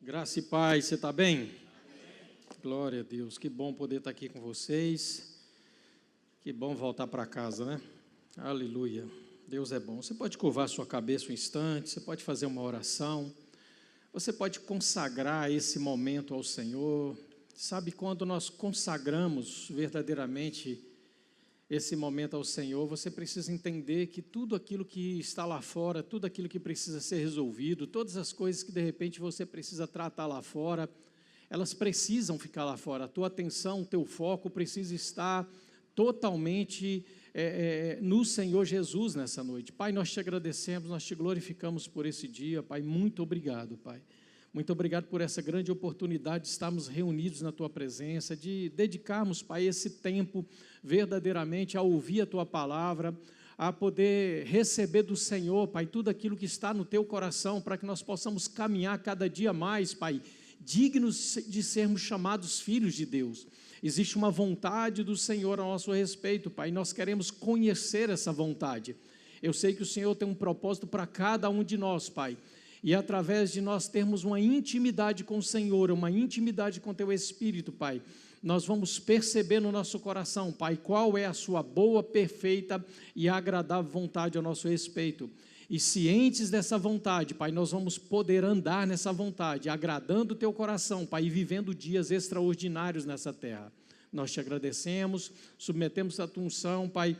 Graça e paz, você está bem? Amém. Glória a Deus, que bom poder estar aqui com vocês, que bom voltar para casa, né? Aleluia, Deus é bom. Você pode curvar sua cabeça um instante, você pode fazer uma oração, você pode consagrar esse momento ao Senhor. Sabe, quando nós consagramos verdadeiramente esse momento ao Senhor, você precisa entender que tudo aquilo que está lá fora, tudo aquilo que precisa ser resolvido, todas as coisas que de repente você precisa tratar lá fora, elas precisam ficar lá fora. A tua atenção, o teu foco precisa estar totalmente no Senhor Jesus nessa noite. Pai, nós te agradecemos, nós te glorificamos por esse dia, Pai, muito obrigado, Pai. Muito obrigado por essa grande oportunidade de estarmos reunidos na Tua presença, de dedicarmos, Pai, esse tempo verdadeiramente a ouvir a Tua palavra, a poder receber do Senhor, Pai, tudo aquilo que está no Teu coração, para que nós possamos caminhar cada dia mais, Pai, dignos de sermos chamados filhos de Deus. Existe uma vontade do Senhor a nosso respeito, Pai, e nós queremos conhecer essa vontade. Eu sei que o Senhor tem um propósito para cada um de nós, Pai. E através de nós termos uma intimidade com o Senhor, uma intimidade com Teu Espírito, Pai, nós vamos perceber no nosso coração, Pai, qual é a Sua boa, perfeita e agradável vontade ao nosso respeito. E cientes dessa vontade, Pai, nós vamos poder andar nessa vontade, agradando o Teu coração, Pai, e vivendo dias extraordinários nessa terra. Nós te agradecemos, submetemos a Tua unção, Pai,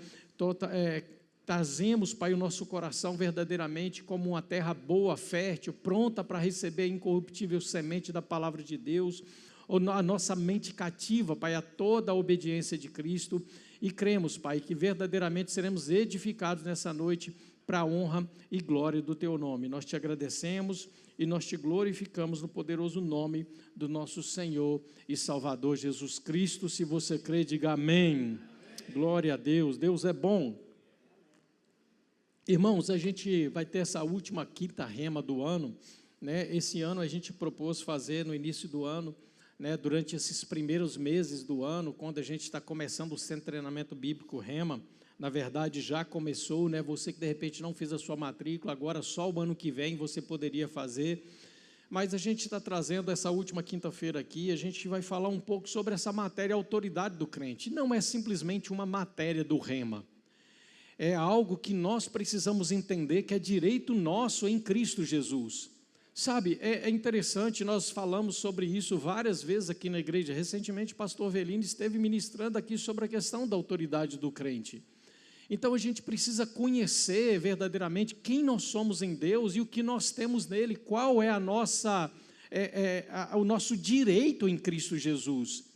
trazemos, Pai, o nosso coração verdadeiramente como uma terra boa, fértil, pronta para receber a incorruptível semente da palavra de Deus, a nossa mente cativa, Pai, a toda a obediência de Cristo, e cremos, Pai, que verdadeiramente seremos edificados nessa noite para a honra e glória do Teu nome. Nós te agradecemos e nós te glorificamos no poderoso nome do nosso Senhor e Salvador Jesus Cristo. Se você crê, diga amém. Amém. Glória a Deus, Deus é bom. Irmãos, a gente vai ter essa última quinta rema do ano, né? Esse ano a gente propôs fazer no início do ano, né? Durante esses primeiros meses do ano, quando a gente está começando o Centro de Treinamento Bíblico Rema, na verdade já começou, né? Você que de repente não fez a sua matrícula, agora só o ano que vem você poderia fazer, mas a gente está trazendo essa última quinta-feira aqui, a gente vai falar um pouco sobre essa matéria, autoridade do crente. Não é simplesmente uma matéria do Rema, é algo que nós precisamos entender que é direito nosso em Cristo Jesus. Sabe, é interessante, nós falamos sobre isso várias vezes aqui na igreja. Recentemente o pastor Velino esteve ministrando aqui sobre a questão da autoridade do crente. Então a gente precisa conhecer verdadeiramente quem nós somos em Deus e o que nós temos nele, qual é o nosso direito em Cristo Jesus.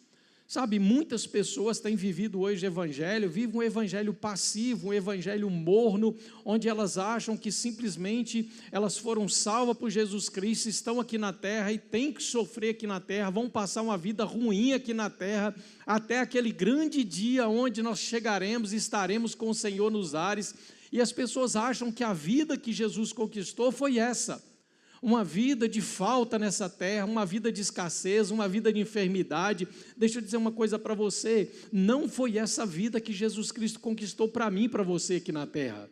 Sabe, muitas pessoas têm vivido hoje o evangelho, vivem um evangelho passivo, um evangelho morno, onde elas acham que simplesmente elas foram salvas por Jesus Cristo, estão aqui na terra e têm que sofrer aqui na terra, vão passar uma vida ruim aqui na terra, até aquele grande dia onde nós chegaremos e estaremos com o Senhor nos ares, e as pessoas acham que a vida que Jesus conquistou foi essa. Uma vida de falta nessa terra, uma vida de escassez, uma vida de enfermidade. Deixa eu dizer uma coisa para você, não foi essa vida que Jesus Cristo conquistou para mim e para você aqui na terra.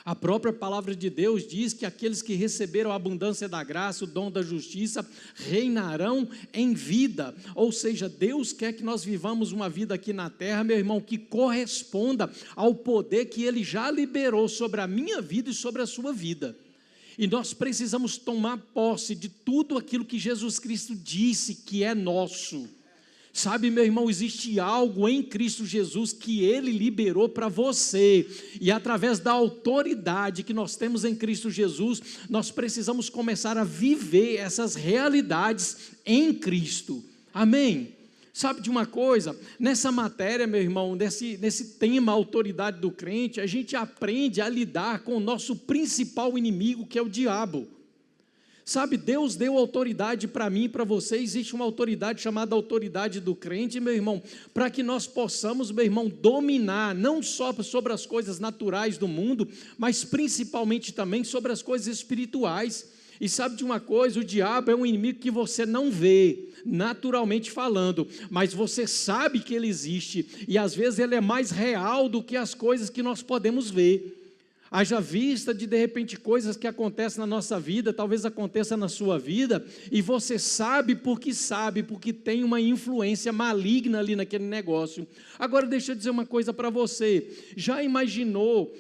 A própria palavra de Deus diz que aqueles que receberam a abundância da graça, o dom da justiça, reinarão em vida. Ou seja, Deus quer que nós vivamos uma vida aqui na terra, meu irmão, que corresponda ao poder que Ele já liberou sobre a minha vida e sobre a sua vida. E nós precisamos tomar posse de tudo aquilo que Jesus Cristo disse que é nosso. Sabe, meu irmão, existe algo em Cristo Jesus que Ele liberou para você. E através da autoridade que nós temos em Cristo Jesus, nós precisamos começar a viver essas realidades em Cristo. Amém? Sabe de uma coisa? Nessa matéria, meu irmão, nesse tema autoridade do crente, a gente aprende a lidar com o nosso principal inimigo, que é o diabo. Sabe, Deus deu autoridade para mim e para você, existe uma autoridade chamada autoridade do crente, meu irmão, para que nós possamos, meu irmão, dominar, não só sobre as coisas naturais do mundo, mas principalmente também sobre as coisas espirituais. E sabe de uma coisa, o diabo é um inimigo que você não vê, naturalmente falando, mas você sabe que ele existe, e às vezes ele é mais real do que as coisas que nós podemos ver. Haja vista de repente, coisas que acontecem na nossa vida, talvez aconteça na sua vida, e você sabe, porque tem uma influência maligna ali naquele negócio. Agora, deixa eu dizer uma coisa para você. Já imaginou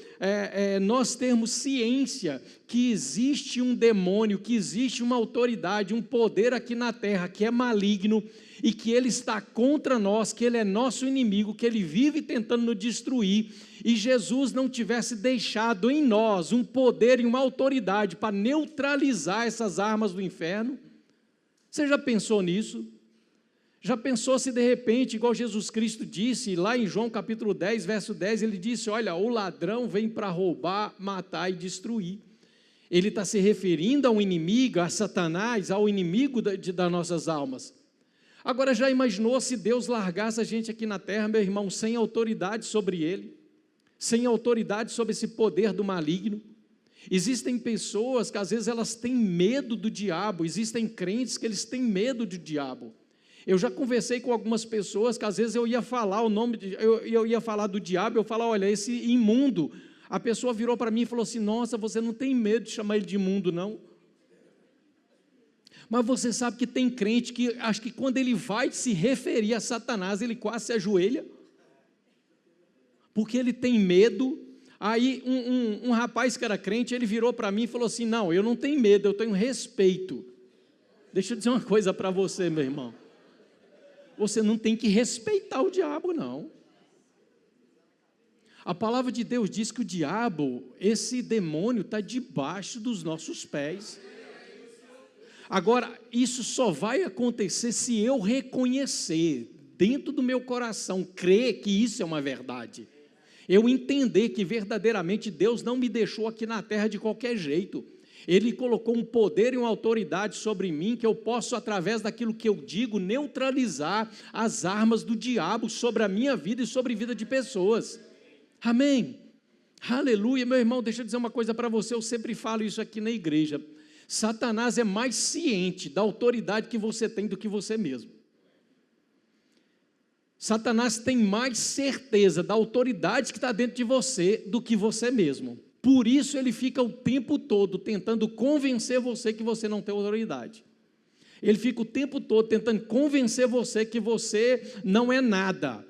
nós termos ciência que existe um demônio, que existe uma autoridade, um poder aqui na terra que é maligno, e que ele está contra nós, que ele é nosso inimigo, que ele vive tentando nos destruir, e Jesus não tivesse deixado em nós um poder e uma autoridade para neutralizar essas armas do inferno? Você já pensou nisso? Já pensou se de repente, igual Jesus Cristo disse, lá em João capítulo 10, verso 10, ele disse, olha, o ladrão vem para roubar, matar e destruir. Ele está se referindo ao inimigo, a Satanás, ao inimigo das nossas almas. Agora, já imaginou se Deus largasse a gente aqui na terra, meu irmão, sem autoridade sobre ele, sem autoridade sobre esse poder do maligno? Existem pessoas que às vezes elas têm medo do diabo, existem crentes que eles têm medo do diabo. Eu já conversei com algumas pessoas que às vezes eu ia falar o nome, eu ia falar do diabo, eu falava, olha, esse imundo. A pessoa virou para mim e falou assim, nossa, você não tem medo de chamar ele de imundo, não? Mas você sabe que tem crente que acho que quando ele vai se referir a Satanás, ele quase se ajoelha, porque ele tem medo. Aí um rapaz que era crente, ele virou para mim e falou assim, não, eu não tenho medo, eu tenho respeito. Deixa eu dizer uma coisa para você, meu irmão, você não tem que respeitar o diabo, não. A palavra de Deus diz que o diabo, esse demônio, está debaixo dos nossos pés. Agora, isso só vai acontecer se eu reconhecer dentro do meu coração, crer que isso é uma verdade. Eu entender que verdadeiramente Deus não me deixou aqui na terra de qualquer jeito. Ele colocou um poder e uma autoridade sobre mim, que eu posso, através daquilo que eu digo, neutralizar as armas do diabo sobre a minha vida e sobre a vida de pessoas. Amém? Aleluia. Meu irmão, deixa eu dizer uma coisa para você, eu sempre falo isso aqui na igreja. Satanás é mais ciente da autoridade que você tem do que você mesmo. Satanás tem mais certeza da autoridade que está dentro de você do que você mesmo. Por isso ele fica o tempo todo tentando convencer você que você não tem autoridade. Ele fica o tempo todo tentando convencer você que você não é nada.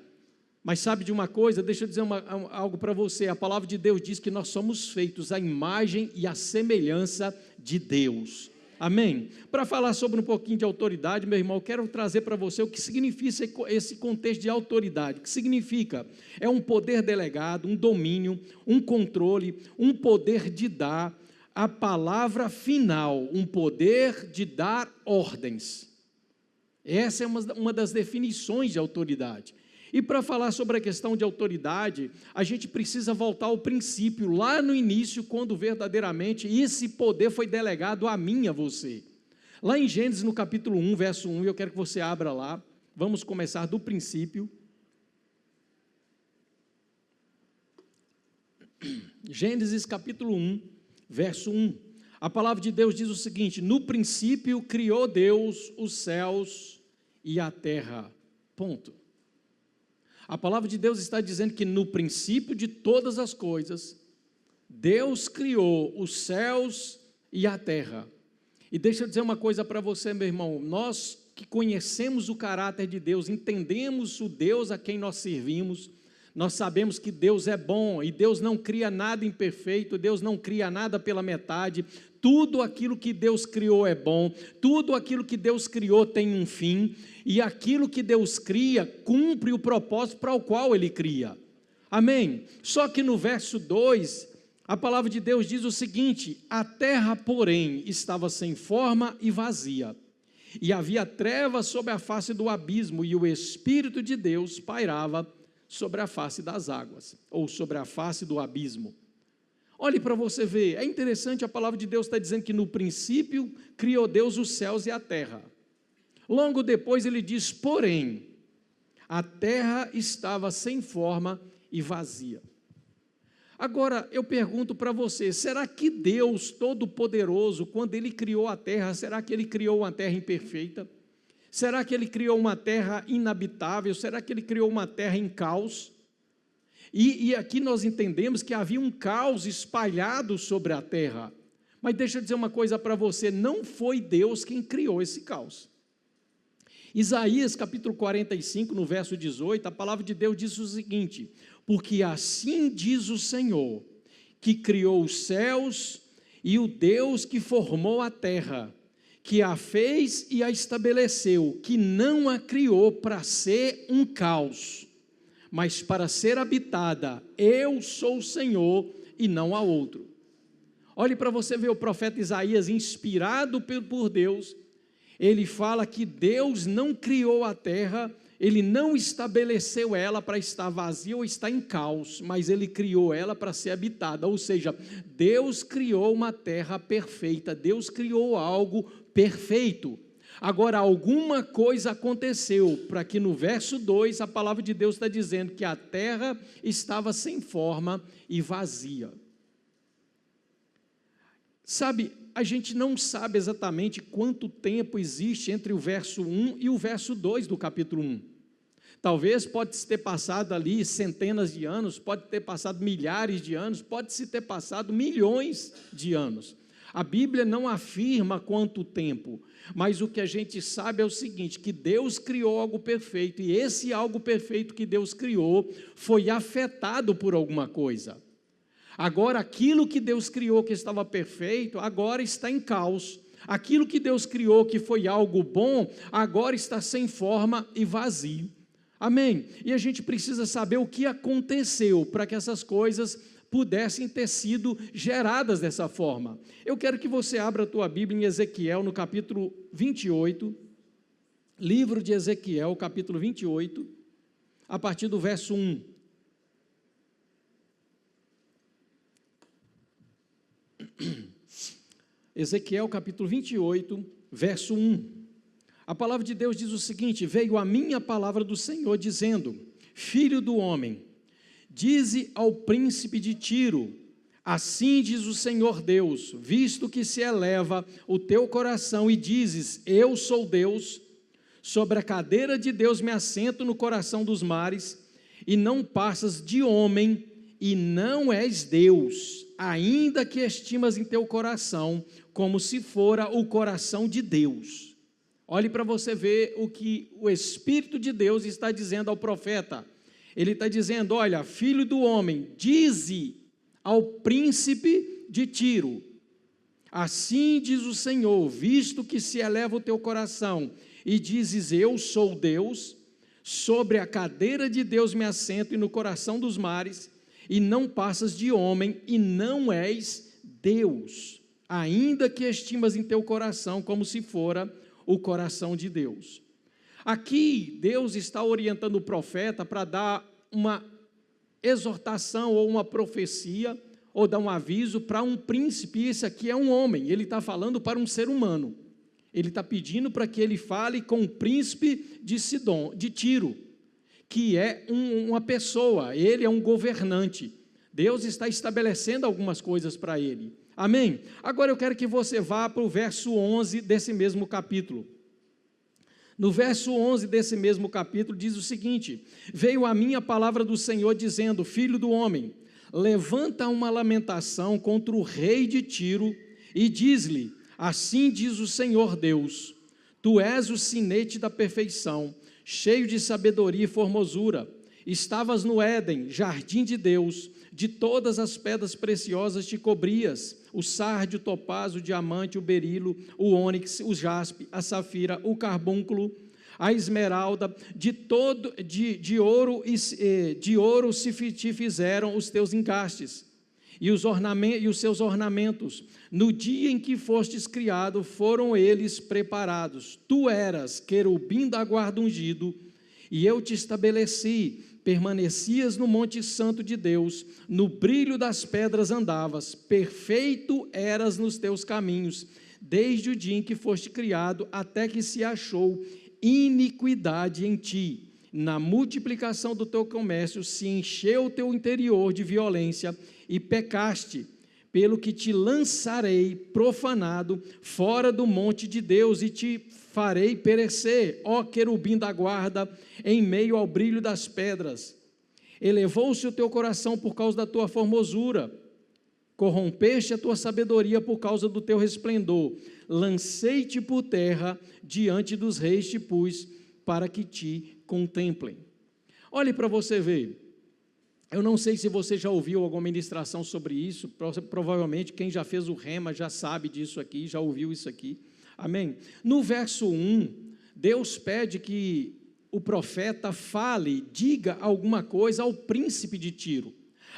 Mas sabe de uma coisa? Deixa eu dizer algo para você. A palavra de Deus diz que nós somos feitos à imagem e à semelhança de Deus. Amém? Para falar sobre um pouquinho de autoridade, meu irmão, eu quero trazer para você o que significa esse contexto de autoridade. O que significa? É um poder delegado, um domínio, um controle, um poder de dar a palavra final, um poder de dar ordens. Essa é uma das definições de autoridade. E para falar sobre a questão de autoridade, a gente precisa voltar ao princípio, lá no início, quando verdadeiramente esse poder foi delegado a mim e a você. Lá em Gênesis, no capítulo 1, verso 1, eu quero que você abra lá, vamos começar do princípio. Gênesis, capítulo 1, verso 1. A palavra de Deus diz o seguinte, no princípio criou Deus os céus e a terra. Ponto. A palavra de Deus está dizendo que no princípio de todas as coisas, Deus criou os céus e a terra. E deixa eu dizer uma coisa para você, meu irmão, nós que conhecemos o caráter de Deus, entendemos o Deus a quem nós servimos, nós sabemos que Deus é bom e Deus não cria nada imperfeito, Deus não cria nada pela metade, tudo aquilo que Deus criou é bom, tudo aquilo que Deus criou tem um fim, e aquilo que Deus cria cumpre o propósito para o qual Ele cria. Amém? Só que no verso 2, a palavra de Deus diz o seguinte, a terra, porém, estava sem forma e vazia, e havia trevas sobre a face do abismo, e o Espírito de Deus pairava sobre a face das águas, ou sobre a face do abismo. Olhe para você ver, é interessante, a palavra de Deus está dizendo que no princípio criou Deus os céus e a terra. Logo depois ele diz, porém, a terra estava sem forma e vazia. Agora, eu pergunto para você, será que Deus Todo-Poderoso, quando Ele criou a terra, será que Ele criou uma terra imperfeita? Será que Ele criou uma terra inabitável? Será que Ele criou uma terra em caos? E aqui nós entendemos que havia um caos espalhado sobre a terra. Mas deixa eu dizer uma coisa para você, não foi Deus quem criou esse caos. Isaías capítulo 45, no verso 18, a palavra de Deus diz o seguinte: porque assim diz o Senhor, que criou os céus, e o Deus que formou a terra, que a fez e a estabeleceu, que não a criou para ser um caos, mas para ser habitada. Eu sou o Senhor e não há outro. Olhe para você ver o profeta Isaías, inspirado por Deus, ele fala que Deus não criou a terra, ele não estabeleceu ela para estar vazia ou estar em caos, mas ele criou ela para ser habitada, ou seja, Deus criou uma terra perfeita, Deus criou algo perfeito. Agora, alguma coisa aconteceu, para que no verso 2, a palavra de Deus está dizendo que a terra estava sem forma e vazia. Sabe, a gente não sabe exatamente quanto tempo existe entre o verso 1 e o verso 2 do capítulo 1. Talvez pode-se ter passado ali centenas de anos, pode ter passado milhares de anos, pode-se ter passado milhões de anos. A Bíblia não afirma quanto tempo, mas o que a gente sabe é o seguinte, que Deus criou algo perfeito, e esse algo perfeito que Deus criou foi afetado por alguma coisa. Agora, aquilo que Deus criou que estava perfeito, agora está em caos. Aquilo que Deus criou que foi algo bom, agora está sem forma e vazio. Amém? E a gente precisa saber o que aconteceu para que essas coisas pudessem ter sido geradas dessa forma. Eu quero que você abra a tua Bíblia em Ezequiel, no capítulo 28, livro de Ezequiel, capítulo 28, a partir do verso 1. Ezequiel capítulo 28, verso 1. A palavra de Deus diz o seguinte: veio a mim a palavra do Senhor dizendo: filho do homem, dize ao príncipe de Tiro, assim diz o Senhor Deus, visto que se eleva o teu coração e dizes, eu sou Deus, sobre a cadeira de Deus me assento no coração dos mares, e não passas de homem, e não és Deus, ainda que estimas em teu coração, como se fora o coração de Deus. Olhe para você ver o que o Espírito de Deus está dizendo ao profeta. Ele está dizendo, olha, filho do homem, dize ao príncipe de Tiro, assim diz o Senhor, visto que se eleva o teu coração, e dizes, eu sou Deus, sobre a cadeira de Deus me assento, e no coração dos mares, e não passas de homem, e não és Deus, ainda que estimas em teu coração, como se fora o coração de Deus. Aqui, Deus está orientando o profeta para dar uma exortação, ou uma profecia, ou dar um aviso para um príncipe. Esse aqui é um homem, ele está falando para um ser humano, ele está pedindo para que ele fale com o príncipe de Sidom, de Tiro, que é uma pessoa, ele é um governante. Deus está estabelecendo algumas coisas para ele. Amém? Agora eu quero que você vá para o verso 11 desse mesmo capítulo. No verso 11 desse mesmo capítulo diz o seguinte: veio a mim a palavra do Senhor dizendo, filho do homem, levanta uma lamentação contra o rei de Tiro e diz-lhe, assim diz o Senhor Deus, tu és o sinete da perfeição, cheio de sabedoria e formosura, estavas no Éden, jardim de Deus, de todas as pedras preciosas te cobrias, o sárdio, o topázio, o diamante, o berilo, o ônix, o jaspe, a safira, o carbúnculo, a esmeralda, de ouro se te fizeram os teus engastes, e os seus ornamentos, no dia em que fostes criado, foram eles preparados, tu eras querubim da guarda ungido, e eu te estabeleci, permanecias no monte santo de Deus, no brilho das pedras andavas, perfeito eras nos teus caminhos, desde o dia em que foste criado, até que se achou iniquidade em ti. Na multiplicação do teu comércio se encheu o teu interior de violência e pecaste, pelo que te lançarei profanado fora do monte de Deus e te farei perecer, ó querubim da guarda, em meio ao brilho das pedras. Elevou-se o teu coração por causa da tua formosura, corrompeste a tua sabedoria por causa do teu resplendor. Lancei-te por terra, diante dos reis te pus, para que te contemplem. Olhe para você ver. Eu não sei se você já ouviu alguma ministração sobre isso, provavelmente quem já fez o rema já sabe disso aqui, já ouviu isso aqui. Amém? No verso 1, Deus pede que o profeta fale, diga alguma coisa ao príncipe de Tiro.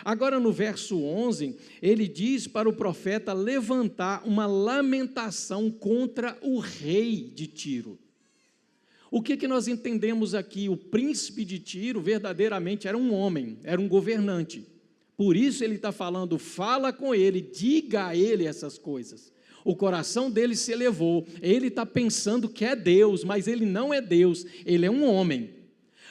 Agora no verso 11, ele diz para o profeta levantar uma lamentação contra o rei de Tiro. O que nós entendemos aqui? O príncipe de Tiro verdadeiramente era um homem, era um governante. Por isso ele está falando, fala com ele, diga a ele essas coisas. O coração dele se elevou, ele está pensando que é Deus, mas ele não é Deus, ele é um homem.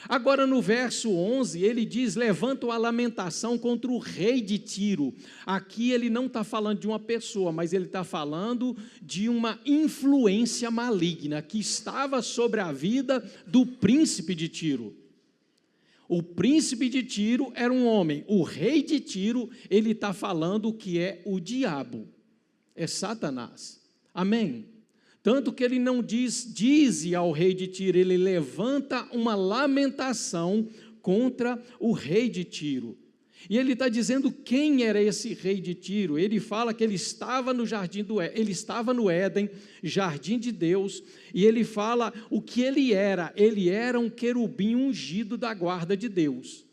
Agora no verso 11, ele diz, levanta a lamentação contra o rei de Tiro. Aqui ele não está falando de uma pessoa, mas ele está falando de uma influência maligna que estava sobre a vida do príncipe de Tiro. O príncipe de Tiro era um homem, o rei de Tiro, ele está falando que é o diabo, é Satanás. Amém? Tanto que ele não dize ao rei de Tiro, ele levanta uma lamentação contra o rei de Tiro. E ele está dizendo quem era esse rei de Tiro. Ele fala que ele estava no jardim ele estava no Éden, jardim de Deus, e ele fala o que ele era um querubim ungido da guarda de Deus.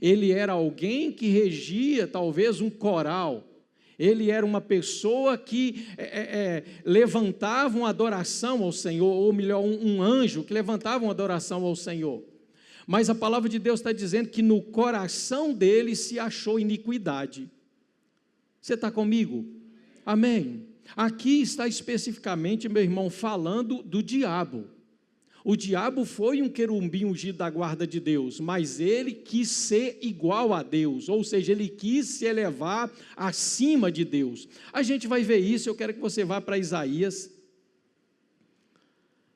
Ele era alguém que regia talvez um coral. Ele era uma pessoa que levantava uma adoração ao Senhor, ou melhor, um anjo que levantava uma adoração ao Senhor. Mas a palavra de Deus está dizendo que no coração dele se achou iniquidade. Você está comigo? Amém. Aqui está especificamente, meu irmão, falando do diabo. O diabo foi um querubim ungido da guarda de Deus, mas ele quis ser igual a Deus, ou seja, ele quis se elevar acima de Deus. A gente vai ver isso, eu quero que você vá para Isaías,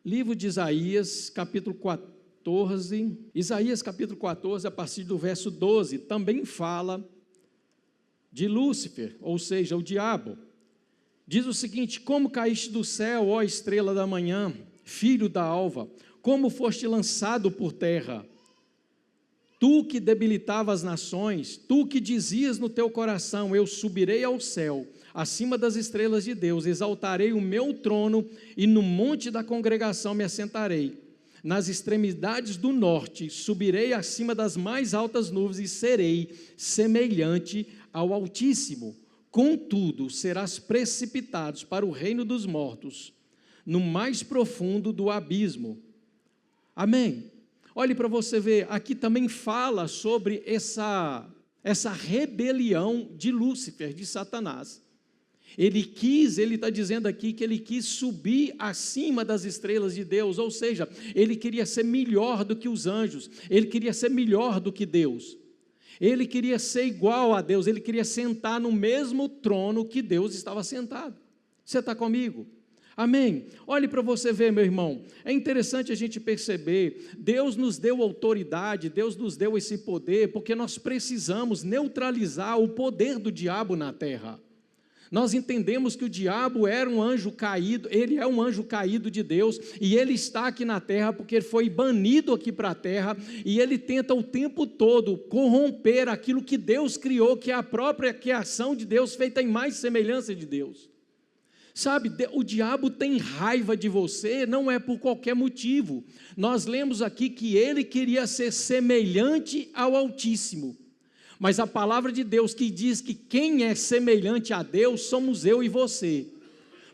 livro de Isaías, capítulo 14, Isaías capítulo 14, a partir do verso 12, também fala de Lúcifer, ou seja, o diabo. Diz o seguinte: como caíste do céu, ó estrela da manhã, filho da alva, como foste lançado por terra, tu que debilitava as nações, tu que dizias no teu coração, eu subirei ao céu, acima das estrelas de Deus, exaltarei o meu trono, e no monte da congregação me assentarei, nas extremidades do norte, subirei acima das mais altas nuvens, e serei semelhante ao Altíssimo, contudo, serás precipitado para o reino dos mortos, no mais profundo do abismo. Amém? Olhe para você ver, aqui também fala sobre essa rebelião de Lúcifer, de Satanás. Ele está dizendo aqui que ele quis subir acima das estrelas de Deus, ou seja, ele queria ser melhor do que os anjos, ele queria ser melhor do que Deus, ele queria ser igual a Deus, ele queria sentar no mesmo trono que Deus estava sentado. Você está comigo? Amém? Olhe para você ver, meu irmão, é interessante a gente perceber, Deus nos deu autoridade, Deus nos deu esse poder, porque nós precisamos neutralizar o poder do diabo na terra. Nós entendemos que o diabo era um anjo caído, ele é um anjo caído de Deus, e ele está aqui na terra porque ele foi banido aqui para a terra, e ele tenta o tempo todo corromper aquilo que Deus criou, que é a própria criação de Deus, feita em mais semelhança de Deus. Sabe, o diabo tem raiva de você, não é por qualquer motivo. Nós lemos aqui que ele queria ser semelhante ao Altíssimo. Mas a palavra de Deus que diz que quem é semelhante a Deus somos eu e você.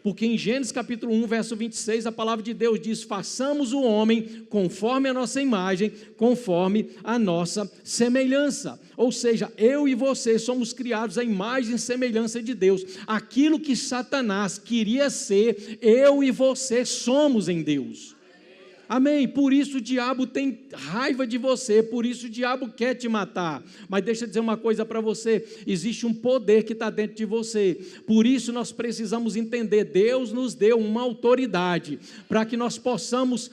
Porque em Gênesis capítulo 1, verso 26, a palavra de Deus diz, façamos o homem conforme a nossa imagem, conforme a nossa semelhança. Ou seja, eu e você somos criados à imagem e semelhança de Deus. Aquilo que Satanás queria ser, eu e você somos em Deus. Amém? Por isso o diabo tem raiva de você, por isso o diabo quer te matar. Mas deixa eu dizer uma coisa para você, existe um poder que está dentro de você, por isso nós precisamos entender, Deus nos deu uma autoridade, para que nós possamos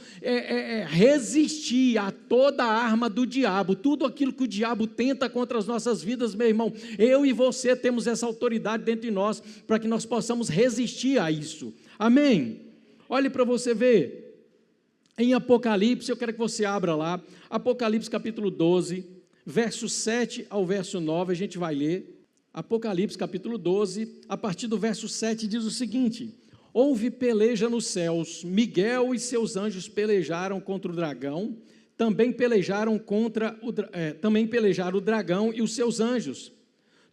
resistir a toda a arma do diabo, tudo aquilo que o diabo tenta contra as nossas vidas, meu irmão. Eu e você temos essa autoridade dentro de nós, para que nós possamos resistir a isso. Amém? Olhe para você ver, em Apocalipse, eu quero que você abra lá, Apocalipse capítulo 12, verso 7 ao verso 9, a gente vai ler. Apocalipse capítulo 12, a partir do verso 7, diz o seguinte: houve peleja nos céus, Miguel e seus anjos pelejaram contra o dragão, também pelejaram o dragão e os seus anjos.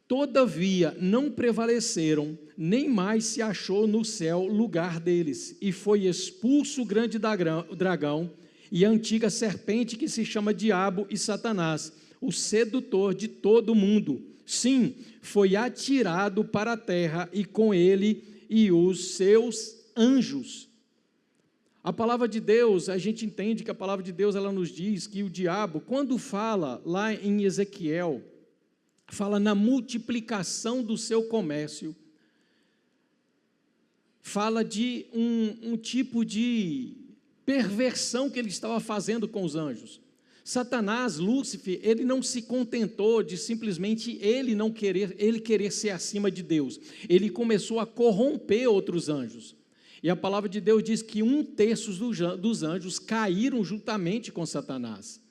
Todavia não prevaleceram, nem mais se achou no céu lugar deles, e foi expulso o grande dragão e a antiga serpente que se chama Diabo e Satanás, o sedutor de todo o mundo. Sim, foi atirado para a terra, e com ele e os seus anjos. A palavra de Deus, a gente entende que a palavra de Deus, ela nos diz que o diabo, quando fala lá em Ezequiel, fala na multiplicação do seu comércio, fala de um tipo de perversão que ele estava fazendo com os anjos. Satanás, Lúcifer, ele não se contentou de simplesmente ele querer ser acima de Deus. Ele começou a corromper outros anjos. E a palavra de Deus diz que 1/3 dos anjos caíram juntamente com Satanás.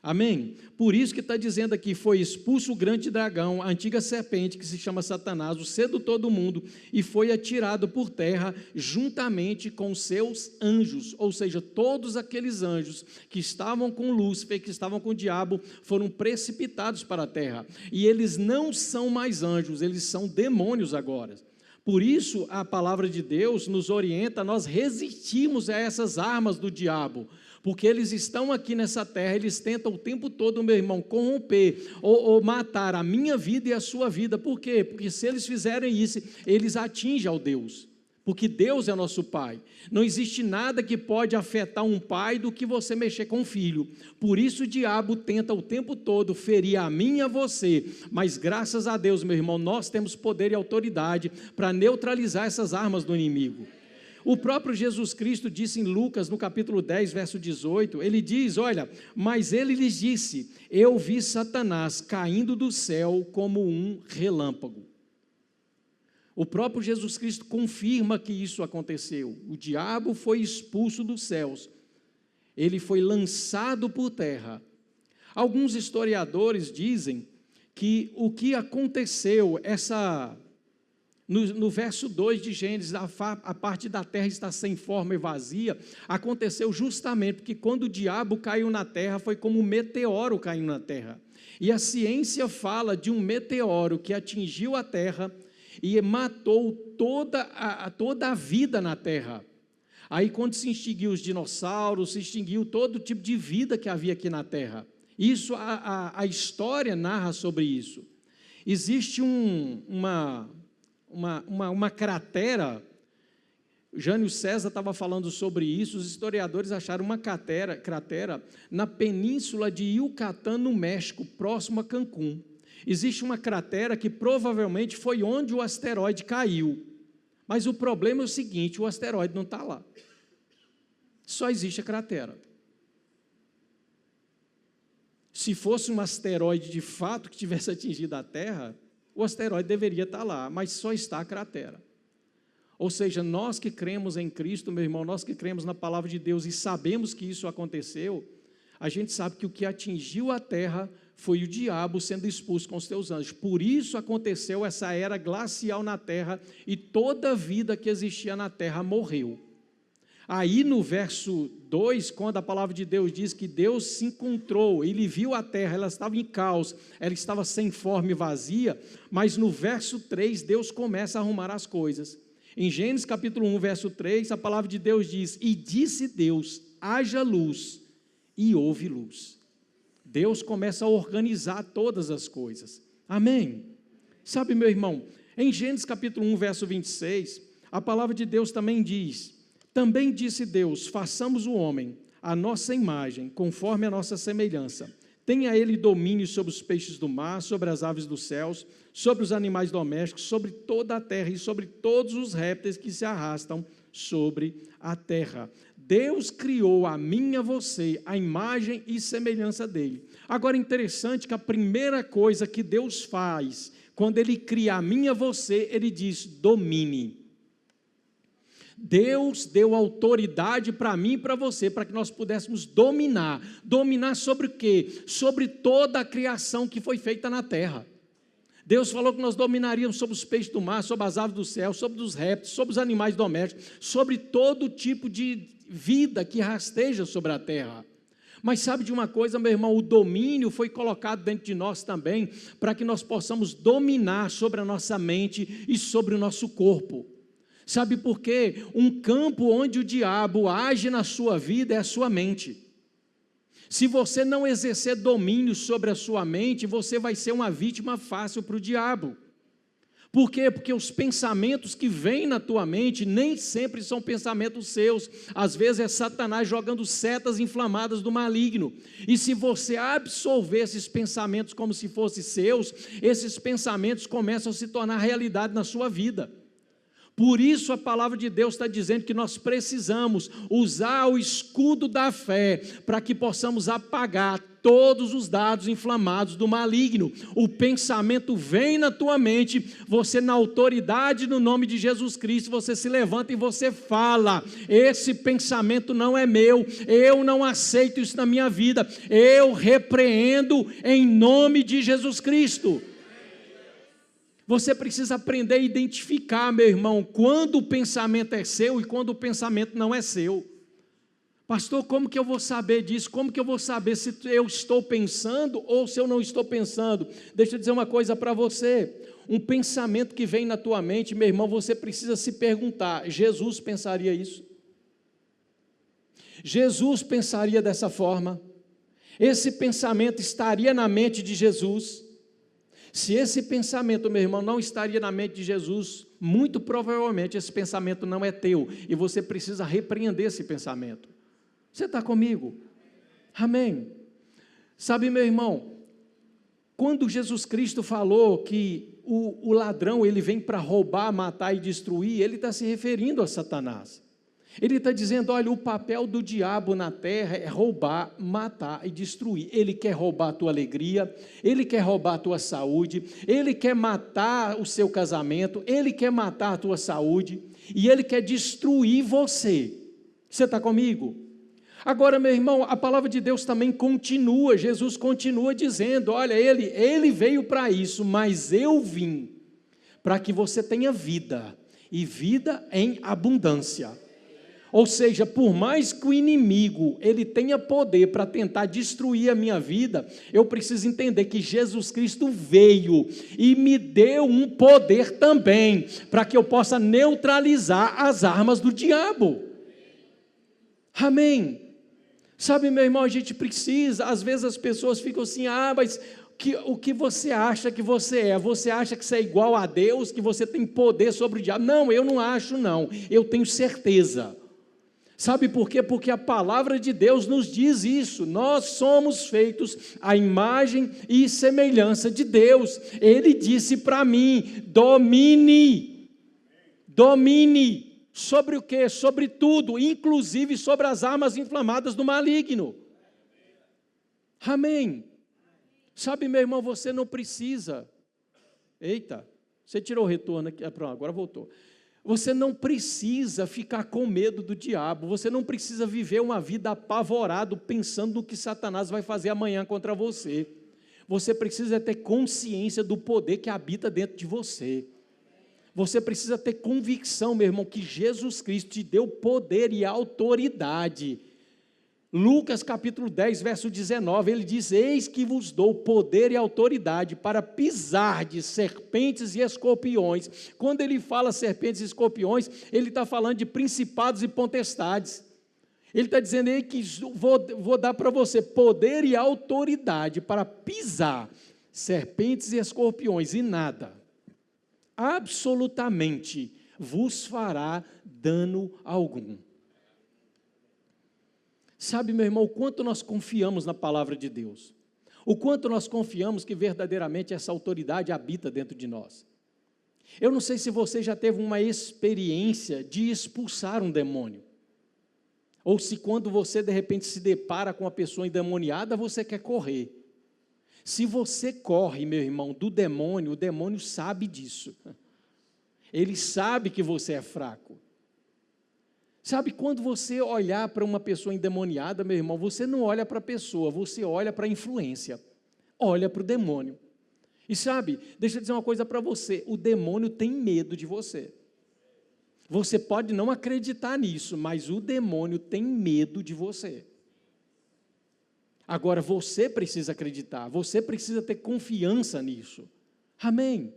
Amém? Por isso que está dizendo aqui, foi expulso o grande dragão, a antiga serpente que se chama Satanás, o sedutor do mundo, e foi atirado por terra juntamente com seus anjos. Ou seja, todos aqueles anjos que estavam com Lúcifer, que estavam com o diabo, foram precipitados para a terra. E eles não são mais anjos, eles são demônios agora. Por isso a palavra de Deus nos orienta a nós resistirmos a essas armas do diabo, porque eles estão aqui nessa terra, eles tentam o tempo todo, meu irmão, corromper ou matar a minha vida e a sua vida. Por quê? Porque se eles fizerem isso, eles atingem ao Deus, porque Deus é nosso Pai. Não existe nada que pode afetar um pai do que você mexer com um filho. Por isso o diabo tenta o tempo todo ferir a mim e a você, mas graças a Deus, meu irmão, nós temos poder e autoridade para neutralizar essas armas do inimigo. O próprio Jesus Cristo disse em Lucas, no capítulo 10, verso 18, ele diz, olha, mas ele lhes disse, eu vi Satanás caindo do céu como um relâmpago. O próprio Jesus Cristo confirma que isso aconteceu. O diabo foi expulso dos céus, ele foi lançado por terra. Alguns historiadores dizem que o que aconteceu, no verso 2 de Gênesis, a parte da terra está sem forma e vazia, aconteceu justamente porque quando o diabo caiu na terra, foi como um meteoro caindo na terra. E a ciência fala de um meteoro que atingiu a terra e matou toda a vida na terra. Aí quando se extinguiu os dinossauros, se extinguiu todo tipo de vida que havia aqui na terra. Isso, a história narra sobre isso. Existe uma cratera, Jânio César estava falando sobre isso, os historiadores acharam uma cratera na península de Yucatán, no México, próximo a Cancún. Existe uma cratera que provavelmente foi onde o asteroide caiu, mas o problema é o seguinte, o asteroide não está lá, só existe a cratera. Se fosse um asteroide de fato que tivesse atingido a Terra, o asteroide deveria estar lá, mas só está a cratera. Ou seja, nós que cremos em Cristo, meu irmão, nós que cremos na palavra de Deus e sabemos que isso aconteceu, a gente sabe que o que atingiu a terra foi o diabo sendo expulso com os seus anjos. Por isso aconteceu essa era glacial na terra e toda a vida que existia na terra morreu. Aí no verso 2, quando a palavra de Deus diz que Deus se encontrou, ele viu a terra, ela estava em caos, ela estava sem forma e vazia, mas no verso 3, Deus começa a arrumar as coisas. Em Gênesis capítulo 1, verso 3, a palavra de Deus diz, e disse Deus, haja luz, e houve luz. Deus começa a organizar todas as coisas. Amém? Sabe, meu irmão, em Gênesis capítulo 1, verso 26, a palavra de Deus também diz, também disse Deus, façamos o homem, a nossa imagem, conforme a nossa semelhança. Tenha ele domínio sobre os peixes do mar, sobre as aves dos céus, sobre os animais domésticos, sobre toda a terra e sobre todos os répteis que se arrastam sobre a terra. Deus criou a mim e a você, a imagem e semelhança dele. Agora, interessante que a primeira coisa que Deus faz, quando Ele cria a mim e a você, Ele diz: domine. Deus deu autoridade para mim e para você, para que nós pudéssemos dominar. Dominar sobre o quê? Sobre toda a criação que foi feita na terra. Deus falou que nós dominaríamos sobre os peixes do mar, sobre as aves do céu, sobre os répteis, sobre os animais domésticos, sobre todo tipo de vida que rasteja sobre a terra. Mas sabe de uma coisa, meu irmão? O domínio foi colocado dentro de nós também, para que nós possamos dominar sobre a nossa mente e sobre o nosso corpo. Sabe por quê? Um campo onde o diabo age na sua vida é a sua mente. Se você não exercer domínio sobre a sua mente, você vai ser uma vítima fácil para o diabo. Por quê? Porque os pensamentos que vêm na tua mente nem sempre são pensamentos seus. Às vezes é Satanás jogando setas inflamadas do maligno. E se você absorver esses pensamentos como se fossem seus, esses pensamentos começam a se tornar realidade na sua vida. Por isso a palavra de Deus está dizendo que nós precisamos usar o escudo da fé para que possamos apagar todos os dardos inflamados do maligno. O pensamento vem na tua mente, você na autoridade no nome de Jesus Cristo, você se levanta e você fala: esse pensamento não é meu, eu não aceito isso na minha vida, eu repreendo em nome de Jesus Cristo. Você precisa aprender a identificar, meu irmão, quando o pensamento é seu e quando o pensamento não é seu. Pastor, como que eu vou saber disso? Como que eu vou saber se eu estou pensando ou se eu não estou pensando? Deixa eu dizer uma coisa para você. Um pensamento que vem na tua mente, meu irmão, você precisa se perguntar: Jesus pensaria isso? Jesus pensaria dessa forma? Esse pensamento estaria na mente de Jesus? Se esse pensamento, meu irmão, não estaria na mente de Jesus, muito provavelmente esse pensamento não é teu, e você precisa repreender esse pensamento. Você está comigo? Amém. Sabe, meu irmão, quando Jesus Cristo falou que o ladrão ele vem para roubar, matar e destruir, ele está se referindo a Satanás. Ele está dizendo: olha, o papel do diabo na terra é roubar, matar e destruir. Ele quer roubar a tua alegria, ele quer roubar a tua saúde, ele quer matar o seu casamento, ele quer matar a tua saúde, e ele quer destruir você. Você está comigo? Agora, meu irmão, a palavra de Deus também continua, Jesus continua dizendo: olha, ele veio para isso, mas eu vim para que você tenha vida, e vida em abundância. Ou seja, por mais que o inimigo ele tenha poder para tentar destruir a minha vida, eu preciso entender que Jesus Cristo veio e me deu um poder também, para que eu possa neutralizar as armas do diabo. Amém. Sabe, meu irmão, a gente precisa, às vezes as pessoas ficam assim: mas o que você acha que você é? Você acha que você é igual a Deus, que você tem poder sobre o diabo? Não, eu não acho não, eu tenho certeza. Sabe por quê? Porque a palavra de Deus nos diz isso. Nós somos feitos à imagem e semelhança de Deus. Ele disse para mim: domine. Domine. Sobre o quê? Sobre tudo, inclusive sobre as armas inflamadas do maligno. Amém. Sabe, meu irmão, você não precisa. Eita, você tirou o retorno aqui. Pronto, agora voltou. Você não precisa ficar com medo do diabo, você não precisa viver uma vida apavorado pensando no que Satanás vai fazer amanhã contra você. Você precisa ter consciência do poder que habita dentro de você. Você precisa ter convicção, meu irmão, que Jesus Cristo te deu poder e autoridade. Lucas capítulo 10, verso 19, ele diz: eis que vos dou poder e autoridade para pisar de serpentes e escorpiões. Quando ele fala serpentes e escorpiões, ele está falando de principados e potestades. Ele está dizendo aí que vou dar para você poder e autoridade para pisar serpentes e escorpiões, e nada, absolutamente, vos fará dano algum. Sabe, meu irmão, o quanto nós confiamos na palavra de Deus, o quanto nós confiamos que verdadeiramente essa autoridade habita dentro de nós. Eu não sei se você já teve uma experiência de expulsar um demônio. ou se quando você de repente se depara com uma pessoa endemoniada, você quer correr. Se você corre, meu irmão, do demônio, o demônio sabe disso. Ele sabe que você é fraco. Sabe, quando você olhar para uma pessoa endemoniada, meu irmão, você não olha para a pessoa, você olha para a influência, olha para o demônio. E sabe, deixa eu dizer uma coisa para você, o demônio tem medo de você. Você pode não acreditar nisso, mas o demônio tem medo de você. Agora, você precisa acreditar, você precisa ter confiança nisso. Amém?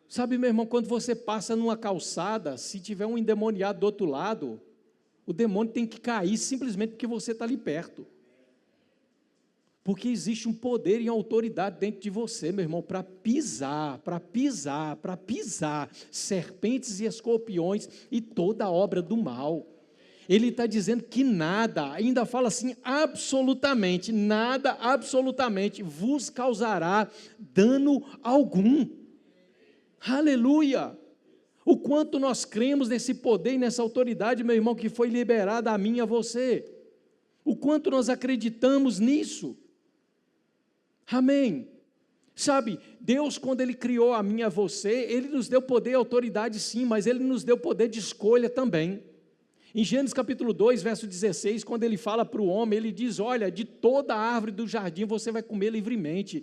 Sabe, meu irmão, quando você passa numa calçada, se tiver um endemoniado do outro lado, o demônio tem que cair simplesmente porque você está ali perto. Porque existe um poder e autoridade dentro de você, meu irmão, para pisar serpentes e escorpiões e toda a obra do mal. Ele está dizendo que nada, ainda fala assim, absolutamente, nada absolutamente vos causará dano algum. Aleluia! O quanto nós cremos nesse poder e nessa autoridade, meu irmão, que foi liberada a mim e a você. O quanto nós acreditamos nisso. Amém. Sabe, Deus, quando Ele criou a mim e a você, Ele nos deu poder e autoridade sim, mas Ele nos deu poder de escolha também. Em Gênesis capítulo 2, verso 16, quando Ele fala para o homem, Ele diz, olha, de toda a árvore do jardim você vai comer livremente.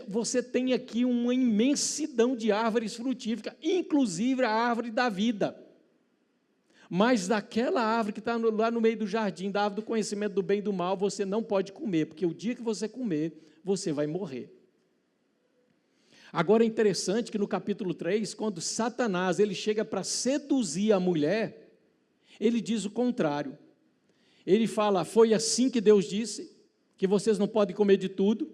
Você tem aqui uma imensidão de árvores frutíferas, inclusive a árvore da vida. Mas daquela árvore que está lá no meio do jardim, da árvore do conhecimento do bem e do mal, você não pode comer, porque o dia que você comer, você vai morrer. Agora é interessante que no capítulo 3, quando Satanás ele chega para seduzir a mulher, ele diz o contrário. Ele fala, foi assim que Deus disse, que vocês não podem comer de tudo.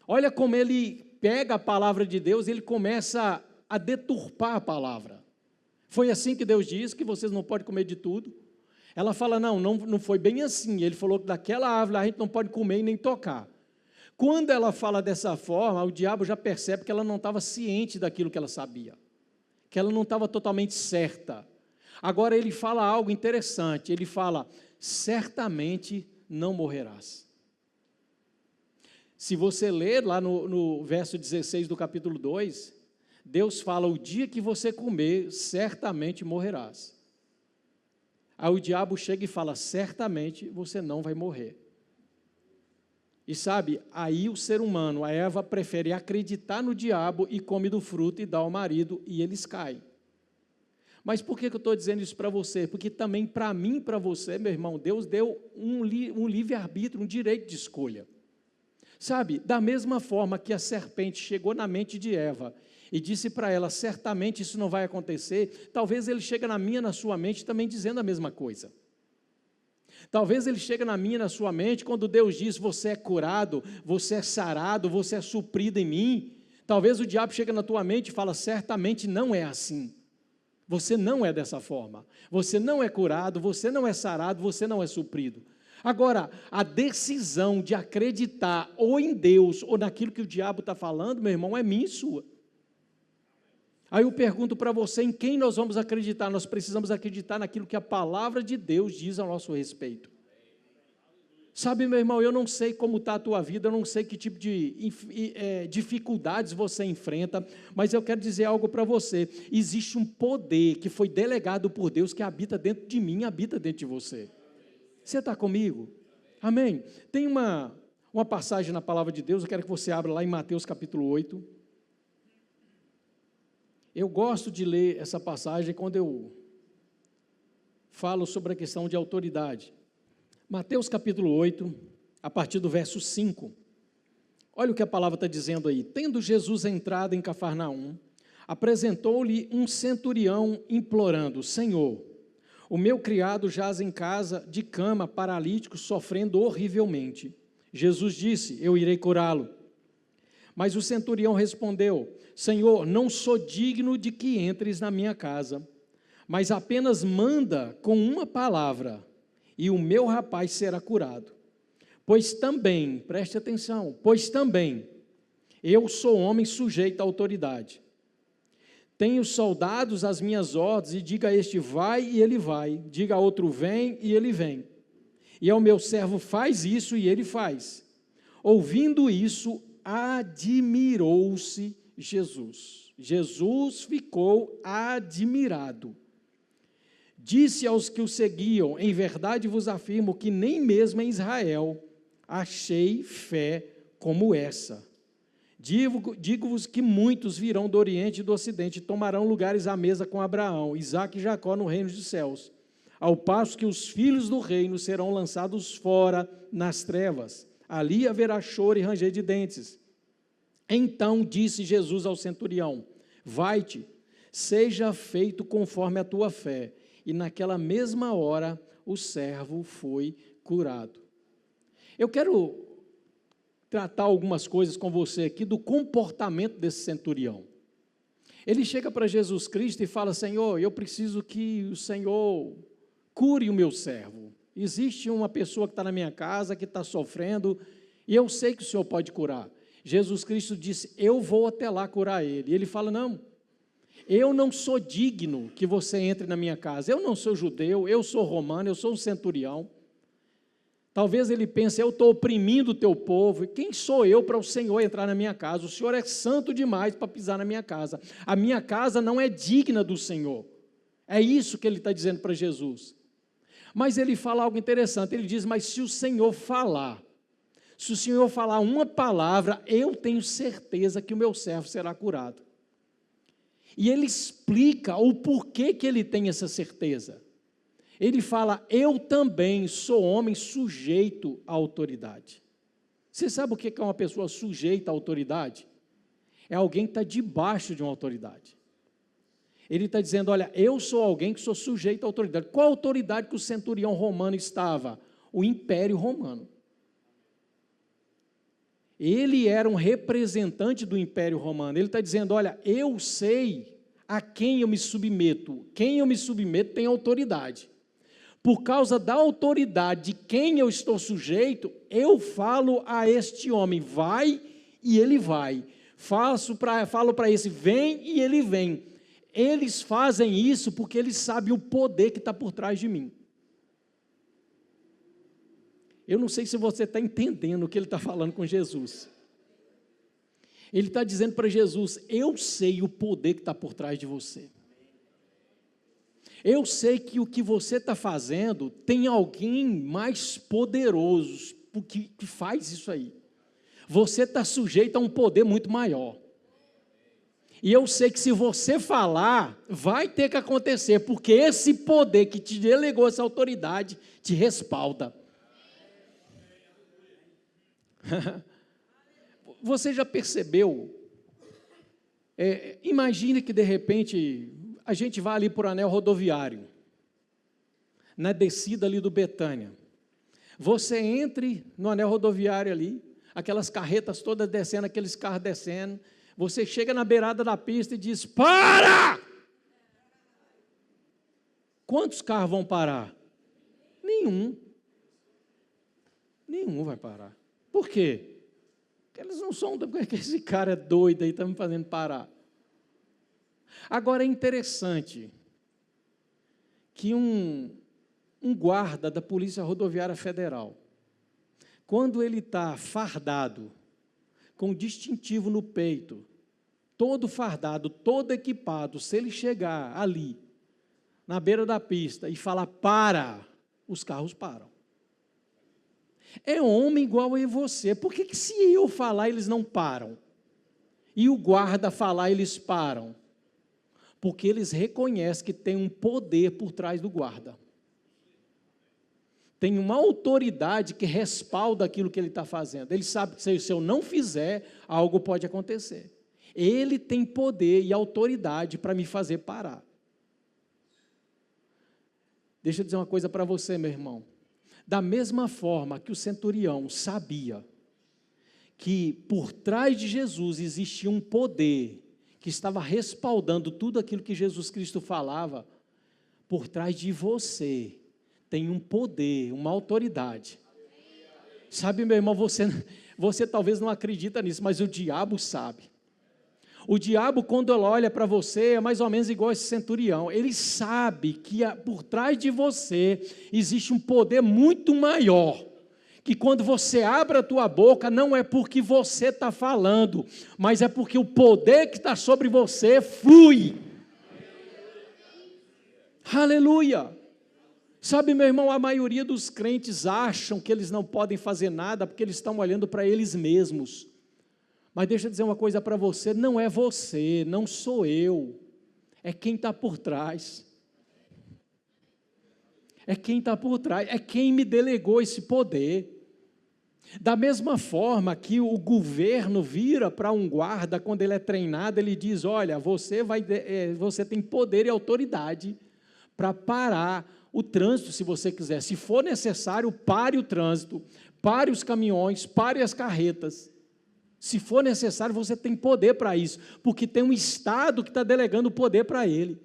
Olha como ele pega a palavra de Deus e ele começa a deturpar a palavra. Foi assim que Deus disse, que vocês não podem comer de tudo. Ela fala, não foi bem assim. Ele falou que daquela árvore a gente não pode comer e nem tocar. Quando ela fala dessa forma, o diabo já percebe que ela não estava ciente daquilo que ela sabia, que ela não estava totalmente certa. Agora ele fala algo interessante, ele fala, certamente não morrerás. Se você ler lá no verso 16 do capítulo 2, Deus fala, o dia que você comer, certamente morrerás. Aí o diabo chega e fala, certamente você não vai morrer. E sabe, aí o ser humano, a Eva, prefere acreditar no diabo e come do fruto e dá ao marido e eles caem. Mas por que eu estou dizendo isso para você? Porque também para mim e para você, meu irmão, Deus deu um livre-arbítrio, um direito de escolha. Sabe, da mesma forma que a serpente chegou na mente de Eva e disse para ela, certamente isso não vai acontecer, talvez ele chegue na minha, na sua mente também dizendo a mesma coisa. Talvez ele chegue na minha, na sua mente, quando Deus diz, você é curado, você é sarado, você é suprido em mim. Talvez o diabo chegue na tua mente e fala, certamente não é assim. Você não é dessa forma. Você não é curado, você não é sarado, você não é suprido. Agora, a decisão de acreditar ou em Deus ou naquilo que o diabo está falando, meu irmão, é minha e sua. Aí eu pergunto para você, em quem nós vamos acreditar? Nós precisamos acreditar naquilo que a palavra de Deus diz ao nosso respeito. Sabe, meu irmão, eu não sei como está a tua vida, eu não sei que tipo de dificuldades você enfrenta, mas eu quero dizer algo para você. Existe um poder que foi delegado por Deus que habita dentro de mim, habita dentro de você. Você está comigo? Amém? Tem uma passagem na palavra de Deus, eu quero que você abra lá em Mateus capítulo 8. Eu gosto de ler essa passagem quando eu falo sobre a questão de autoridade. Mateus capítulo 8, a partir do verso 5. Olha o que a palavra está dizendo aí. Tendo Jesus entrado em Cafarnaum, apresentou-lhe um centurião implorando, Senhor, o meu criado jaz em casa de cama, paralítico, sofrendo horrivelmente. Jesus disse, eu irei curá-lo. Mas o centurião respondeu, Senhor, não sou digno de que entres na minha casa, mas apenas manda com uma palavra, e o meu rapaz será curado. Pois também, preste atenção, pois também, eu sou homem sujeito à autoridade, Tenho soldados às minhas ordens, e diga a este vai, e ele vai. Diga a outro vem, e ele vem. E ao meu servo faz isso, e ele faz. Ouvindo isso, admirou-se Jesus. Jesus ficou admirado. Disse aos que o seguiam: em verdade vos afirmo que nem mesmo em Israel achei fé como essa. Digo-vos que muitos virão do Oriente e do Ocidente e tomarão lugares à mesa com Abraão, Isaque e Jacó no reino dos céus, ao passo que os filhos do reino serão lançados fora nas trevas. Ali haverá choro e ranger de dentes. Então disse Jesus ao centurião: vai-te, seja feito conforme a tua fé. E naquela mesma hora o servo foi curado. Eu quero tratar algumas coisas com você aqui do comportamento desse centurião. Ele chega para Jesus Cristo e fala: Senhor, eu preciso que o Senhor cure o meu servo. Existe uma pessoa que está na minha casa, que está sofrendo, e eu sei que o Senhor pode curar. Jesus Cristo disse: eu vou até lá curar ele. E ele fala: não, eu não sou digno que você entre na minha casa. Eu não sou judeu, eu sou romano, eu sou um centurião. Talvez ele pense: eu estou oprimindo o teu povo, e quem sou eu para o Senhor entrar na minha casa? O Senhor é santo demais para pisar na minha casa. A minha casa não é digna do Senhor. É isso que ele está dizendo para Jesus. Mas ele fala algo interessante, ele diz: mas se o Senhor falar uma palavra, eu tenho certeza que o meu servo será curado. E ele explica o porquê que ele tem essa certeza. Ele fala: eu também sou homem sujeito à autoridade. Você sabe o que é uma pessoa sujeita à autoridade? É alguém que está debaixo de uma autoridade. Ele está dizendo: olha, eu sou alguém que sou sujeito à autoridade. Qual a autoridade que o centurião romano estava? O Império Romano. Ele era um representante do Império Romano. Ele está dizendo: olha, eu sei a quem eu me submeto. Quem eu me submeto tem autoridade. Por causa da autoridade de quem eu estou sujeito, eu falo a este homem: vai, e ele vai. Falo para esse: vem, e ele vem. Eles fazem isso porque eles sabem o poder que está por trás de mim. Eu não sei se você está entendendo o que ele está falando com Jesus. Ele está dizendo para Jesus: eu sei o poder que está por trás de você. Eu sei que o que você está fazendo tem alguém mais poderoso que faz isso aí. Você está sujeito a um poder muito maior. E eu sei que se você falar, vai ter que acontecer, porque esse poder que te delegou essa autoridade te respalda. Você já percebeu? Imagine que de repente a gente vai ali por anel rodoviário, na descida ali do Betânia. Você entre no anel rodoviário ali, aquelas carretas todas descendo, aqueles carros descendo. Você chega na beirada da pista e diz: para! Quantos carros vão parar? Nenhum. Nenhum vai parar. Por quê? Porque eles não são, porque esse cara é doido aí, está me fazendo parar. Agora é interessante que um guarda da Polícia Rodoviária Federal, quando ele está fardado, com distintivo no peito, todo fardado, todo equipado, se ele chegar ali, na beira da pista, e falar: para, os carros param. É homem igual a você. Por que se eu falar, eles não param? E o guarda falar, eles param? Porque eles reconhecem que tem um poder por trás do guarda. Tem uma autoridade que respalda aquilo que ele está fazendo. Ele sabe que se eu não fizer, algo pode acontecer. Ele tem poder e autoridade para me fazer parar. Deixa eu dizer uma coisa para você, meu irmão. Da mesma forma que o centurião sabia que por trás de Jesus existia um poder que estava respaldando tudo aquilo que Jesus Cristo falava, por trás de você tem um poder, uma autoridade. Sabe, meu irmão, você talvez não acredita nisso, mas o diabo sabe. O diabo, quando ele olha para você, é mais ou menos igual esse centurião. Ele sabe que por trás de você existe um poder muito maior, que quando você abre a tua boca, não é porque você está falando, mas é porque o poder que está sobre você flui. Aleluia! Sabe, meu irmão, a maioria dos crentes acham que eles não podem fazer nada porque eles estão olhando para eles mesmos. Mas deixa eu dizer uma coisa para você, não é você, não sou eu, é quem está por trás. É quem está por trás, é quem me delegou esse poder. Da mesma forma que o governo vira para um guarda, quando ele é treinado, ele diz, olha, você tem poder e autoridade para parar o trânsito, se você quiser. Se for necessário, pare o trânsito, pare os caminhões, pare as carretas. Se for necessário, você tem poder para isso, porque tem um Estado que está delegando o poder para ele.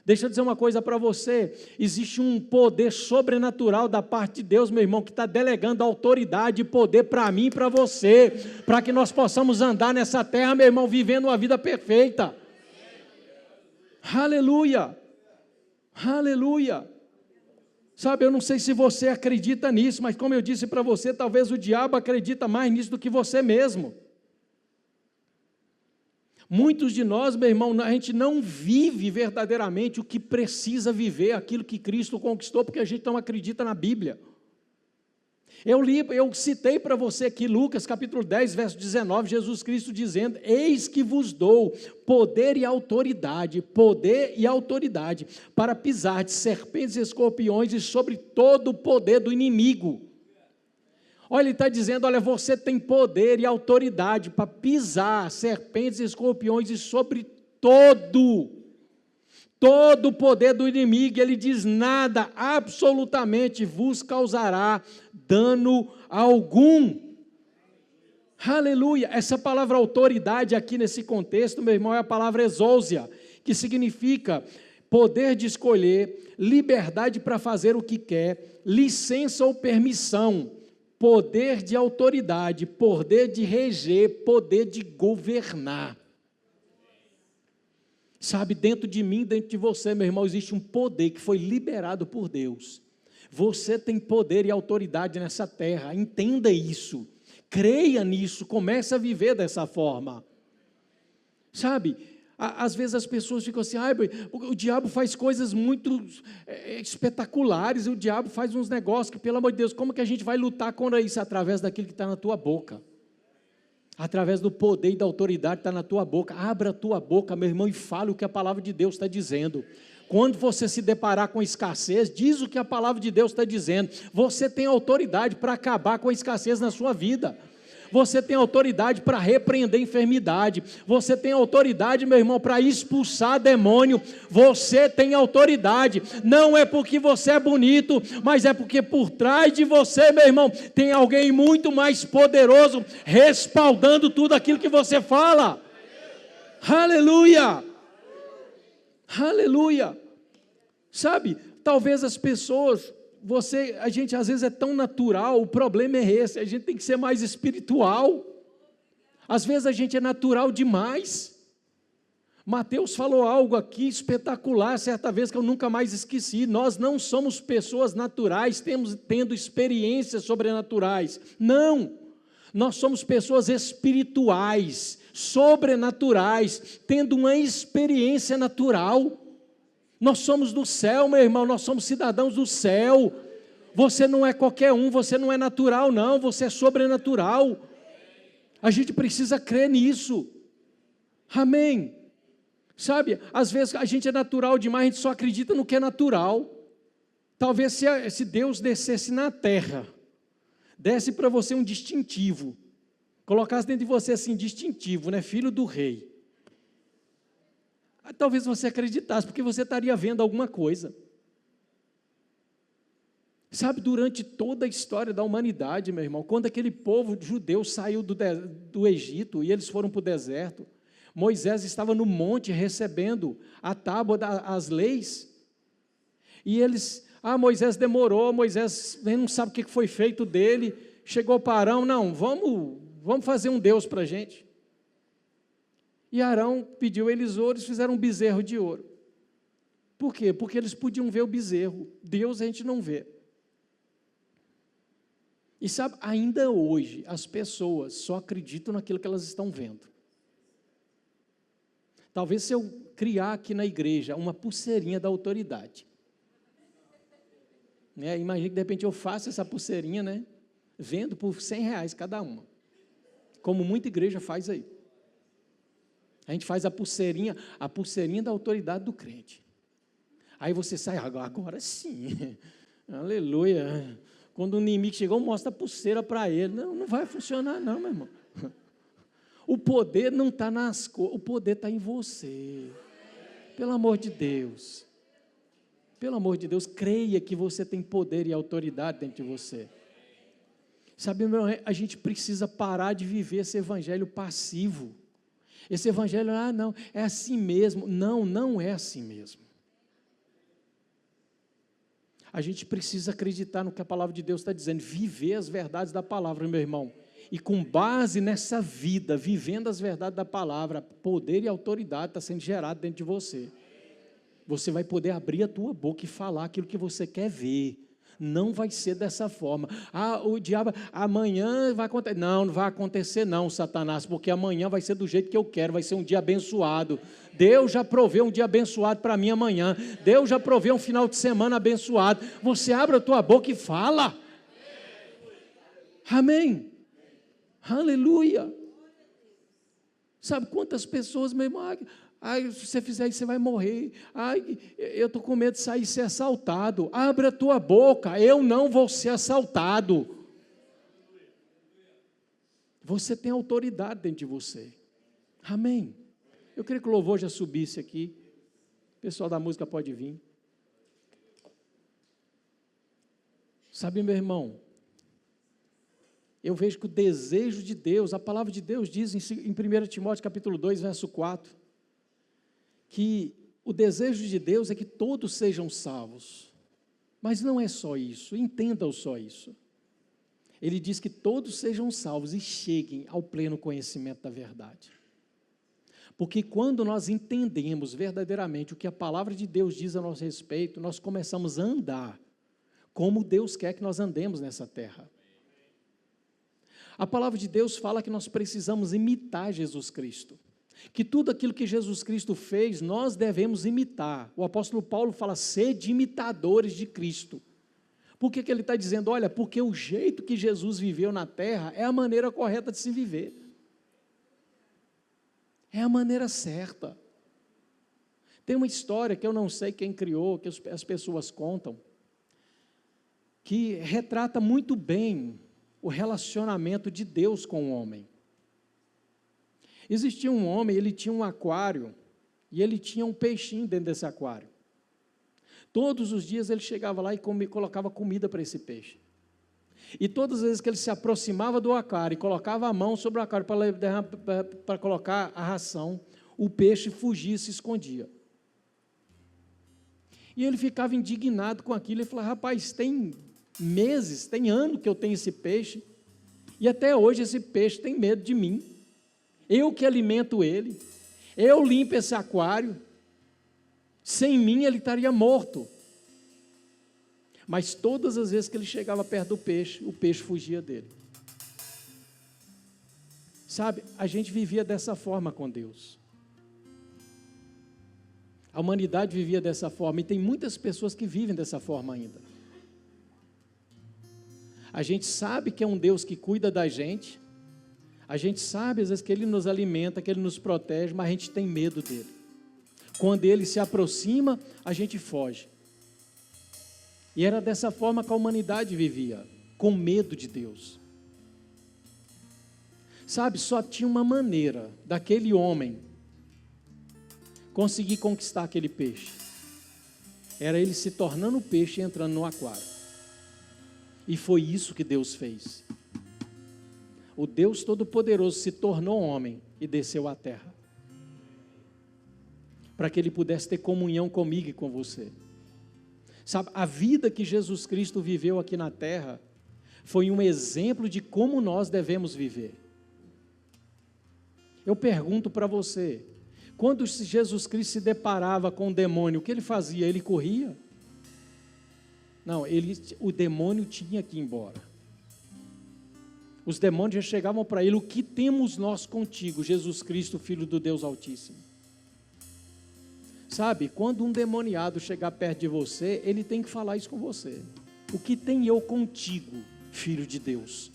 Deixa eu dizer uma coisa para você, existe um poder sobrenatural da parte de Deus, meu irmão, que está delegando autoridade e poder para mim e para você, para que nós possamos andar nessa terra, meu irmão, vivendo uma vida perfeita. Aleluia! Aleluia! Sabe, eu não sei se você acredita nisso, mas como eu disse para você, talvez o diabo acredita mais nisso do que você mesmo. Muitos de nós, meu irmão, a gente não vive verdadeiramente o que precisa viver, aquilo que Cristo conquistou, porque a gente não acredita na Bíblia. Eu citei para você aqui, Lucas capítulo 10, verso 19, Jesus Cristo dizendo, eis que vos dou poder e autoridade, para pisar de serpentes e escorpiões e sobre todo o poder do inimigo. Olha, ele está dizendo, olha, você tem poder e autoridade para pisar serpentes e escorpiões e sobre todo o poder do inimigo. Ele diz, nada absolutamente vos causará dano algum. Aleluia! Essa palavra autoridade aqui nesse contexto, meu irmão, é a palavra exousia, que significa poder de escolher, liberdade para fazer o que quer, licença ou permissão, poder de autoridade, poder de reger, poder de governar. Sabe, dentro de mim, dentro de você, meu irmão, existe um poder que foi liberado por Deus. Você tem poder e autoridade nessa terra, entenda isso, creia nisso, comece a viver dessa forma. Sabe, às vezes as pessoas ficam assim, o diabo faz coisas muito espetaculares, o diabo faz uns negócios que, pelo amor de Deus, como que a gente vai lutar contra isso? Através daquilo que está na tua boca, através do poder e da autoridade que está na tua boca. Abra a tua boca, meu irmão, e fale o que a palavra de Deus está dizendo. Quando você se deparar com escassez, diz o que a palavra de Deus está dizendo. Você tem autoridade para acabar com a escassez na sua vida. Você tem autoridade para repreender enfermidade. Você tem autoridade, meu irmão, para expulsar demônio. Você tem autoridade. Não é porque você é bonito, mas é porque por trás de você, meu irmão, tem alguém muito mais poderoso respaldando tudo aquilo que você fala. Aleluia! Aleluia! Sabe, talvez as pessoas, a gente às vezes é tão natural, o problema é esse, a gente tem que ser mais espiritual. Às vezes a gente é natural demais. Mateus falou algo aqui espetacular, certa vez que eu nunca mais esqueci. Nós não somos pessoas naturais, tendo experiências sobrenaturais. Não, nós somos pessoas espirituais, sobrenaturais, tendo uma experiência natural. Nós somos do céu, meu irmão, nós somos cidadãos do céu. Você não é qualquer um, você não é natural não, você é sobrenatural. A gente precisa crer nisso. Amém. Sabe, às vezes a gente é natural demais, a gente só acredita no que é natural. Talvez se Deus descesse na terra, desse para você um distintivo, colocasse dentro de você assim, distintivo, né, filho do rei. Talvez você acreditasse, porque você estaria vendo alguma coisa. Sabe, durante toda a história da humanidade, meu irmão, quando aquele povo judeu saiu do Egito e eles foram para o deserto, Moisés estava no monte recebendo a tábua das leis, e eles, Moisés demorou, Moisés não sabe o que foi feito dele, chegou para Arão, não, vamos fazer um Deus para a gente. E Arão pediu a eles ouro, eles fizeram um bezerro de ouro. Por quê? Porque eles podiam ver o bezerro. Deus a gente não vê. E sabe, ainda hoje, as pessoas só acreditam naquilo que elas estão vendo. Talvez se eu criar aqui na igreja uma pulseirinha da autoridade. Imagina que de repente eu faço essa pulseirinha, né? Vendo por R$100 cada uma. Como muita igreja faz aí. A gente faz a pulseirinha da autoridade do crente. Aí você sai, agora sim. Aleluia. Quando o inimigo chegou, mostra a pulseira para ele. Não vai funcionar não, meu irmão. O poder não está nas coisas, o poder está em você. Pelo amor de Deus. Pelo amor de Deus, creia que você tem poder e autoridade dentro de você. Sabe, meu irmão, a gente precisa parar de viver esse evangelho passivo. Esse evangelho, não, é assim mesmo. Não, não é assim mesmo. A gente precisa acreditar no que a palavra de Deus está dizendo, viver as verdades da palavra, meu irmão. E com base nessa vida, vivendo as verdades da palavra, poder e autoridade está sendo gerado dentro de você. Você vai poder abrir a tua boca e falar aquilo que você quer ver. Não vai ser dessa forma. O diabo, amanhã vai acontecer. Não vai acontecer não, Satanás, porque amanhã vai ser do jeito que eu quero, vai ser um dia abençoado. Deus já proveu um dia abençoado para mim amanhã. Deus já proveu um final de semana abençoado. Você abre a tua boca e fala. Amém. Aleluia. Sabe quantas pessoas, meu irmão, se você fizer isso, você vai morrer. Eu estou com medo de sair e ser assaltado. Abre a tua boca, eu não vou ser assaltado. Você tem autoridade dentro de você. Amém. Eu queria que o louvor já subisse aqui. O pessoal da música pode vir. Sabe, meu irmão, eu vejo que o desejo de Deus, a palavra de Deus diz em 1 Timóteo capítulo 2, verso 4, que o desejo de Deus é que todos sejam salvos. Mas não é só isso, entendam só isso. Ele diz que todos sejam salvos e cheguem ao pleno conhecimento da verdade. Porque quando nós entendemos verdadeiramente o que a palavra de Deus diz a nosso respeito, nós começamos a andar como Deus quer que nós andemos nessa terra. A palavra de Deus fala que nós precisamos imitar Jesus Cristo. Que tudo aquilo que Jesus Cristo fez, nós devemos imitar. O apóstolo Paulo fala, sede imitadores de Cristo. Por que ele está dizendo? Olha, porque o jeito que Jesus viveu na terra é a maneira correta de se viver. É a maneira certa. Tem uma história que eu não sei quem criou, que as pessoas contam, que retrata muito bem o relacionamento de Deus com o homem. Existia um homem, ele tinha um aquário, e ele tinha um peixinho dentro desse aquário. Todos os dias ele chegava lá e colocava comida para esse peixe. E todas as vezes que ele se aproximava do aquário e colocava a mão sobre o aquário para colocar a ração, o peixe fugia e se escondia. E ele ficava indignado com aquilo, e falava, rapaz, tem meses, tem ano que eu tenho esse peixe, e até hoje esse peixe tem medo de mim. Eu que alimento ele, eu limpo esse aquário, sem mim ele estaria morto. Mas todas as vezes que ele chegava perto do peixe, o peixe fugia dele. Sabe, a gente vivia dessa forma com Deus. A humanidade vivia dessa forma, e tem muitas pessoas que vivem dessa forma ainda. A gente sabe que é um Deus que cuida da gente, a gente sabe às vezes que Ele nos alimenta, que Ele nos protege, mas a gente tem medo dEle. Quando Ele se aproxima, a gente foge. E era dessa forma que a humanidade vivia, com medo de Deus. Sabe, só tinha uma maneira daquele homem conseguir conquistar aquele peixe. Era ele se tornando peixe e entrando no aquário. E foi isso que Deus fez. O Deus Todo-Poderoso se tornou homem e desceu à terra, para que Ele pudesse ter comunhão comigo e com você. Sabe, a vida que Jesus Cristo viveu aqui na terra foi um exemplo de como nós devemos viver. Eu pergunto para você, quando Jesus Cristo se deparava com o demônio, o que ele fazia? Ele corria? Não, o demônio tinha que ir embora. Os demônios já chegavam para ele: o que temos nós contigo, Jesus Cristo, Filho do Deus Altíssimo? Sabe, quando um demoniado chegar perto de você, ele tem que falar isso com você: o que tem eu contigo, Filho de Deus?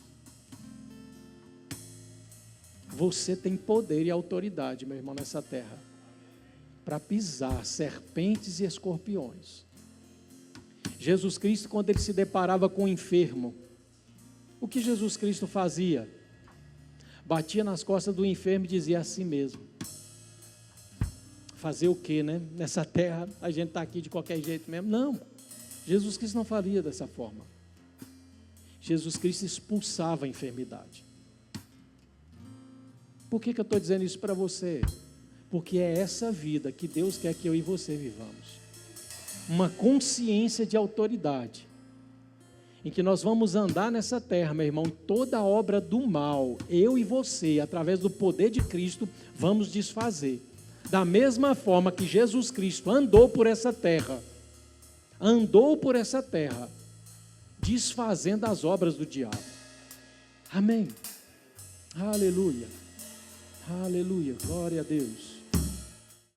Você tem poder e autoridade, meu irmão, nessa terra, para pisar serpentes e escorpiões. Jesus Cristo, quando ele se deparava com o enfermo, o que Jesus Cristo fazia? Batia nas costas do enfermo e dizia assim mesmo. Fazer o quê, né? Nessa terra, a gente está aqui de qualquer jeito mesmo. Não, Jesus Cristo não faria dessa forma. Jesus Cristo expulsava a enfermidade. Por que eu estou dizendo isso para você? Porque é essa vida que Deus quer que eu e você vivamos. Uma consciência de autoridade, em que nós vamos andar nessa terra, meu irmão, toda obra do mal, eu e você, através do poder de Cristo, vamos desfazer. Da mesma forma que Jesus Cristo andou por essa terra, desfazendo as obras do diabo. Amém. Aleluia. Aleluia. Glória a Deus.